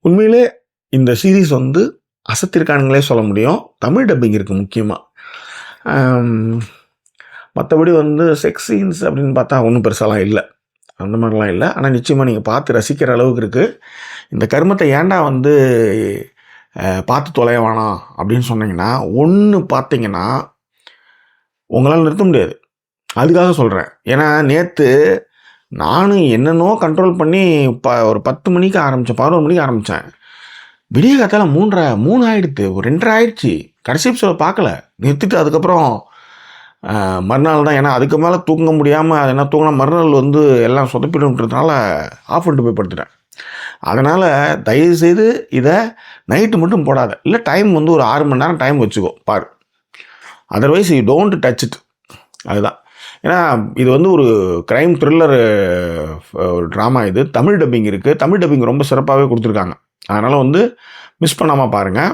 உண்மையிலே இந்த சீரீஸ் வந்து அசத்திருக்கானுங்களே சொல்ல முடியும். தமிழ் டப்பிங் இருக்குது முக்கியமாக. மற்றபடி வந்து செக்ஸ் சீன்ஸ் அப்படின்னு பார்த்தா ஒன்றும் பெருசாலாம் இல்லை, அந்த மாதிரிலாம் இல்லை. ஆனால் நிச்சயமாக நீங்கள் பார்த்து ரசிக்கிற அளவுக்கு இருக்குது. இந்த கருமத்தை ஏன்டா வந்து பார்த்து தொலைய வேணாம் அப்படின்னு சொன்னீங்கன்னா, ஒன்று பார்த்தீங்கன்னா உங்களால் நிறுத்த முடியாது. அதுக்காக சொல்கிறேன். ஏன்னா நேற்று நானும் என்னென்னோ கண்ட்ரோல் பண்ணி ஒரு 10 மணிக்கு ஆரம்பித்தேன், 11 மணிக்கு ஆரம்பித்தேன். விடிய காத்தால 3 ஆகிடுது, ஒரு 2:30 ஆகிடுச்சி. கடைசி எபிசோட பார்க்கல, நிறுத்திட்டு அதுக்கப்புறம் மறுநாள் தான். ஏன்னா அதுக்கு மேலே தூங்க முடியாமல், என்ன தூங்கினா மறுநாள் வந்து எல்லாம் சொதப்பிடுன்றதுனால ஆஃப் பண்ணிட்டு போய் படுத்துட்டேன். அதனால் தயவுசெய்து இதை நைட்டு மட்டும் போடாத, இல்லை டைம் வந்து ஒரு 6 மணி நேரம் டைம் வச்சுக்கோ பாரு. Otherwise you don't touch it. அதுதான். ஏன்னா இது வந்து ஒரு க்ரைம் த்ரில்லர் ஒரு ட்ராமா. இது தமிழ் டப்பிங் இருக்குது. தமிழ் டப்பிங் ரொம்ப சிறப்பாகவே கொடுத்துருக்காங்க. அதனால் வந்து மிஸ் பண்ணாமல் பாருங்கள்.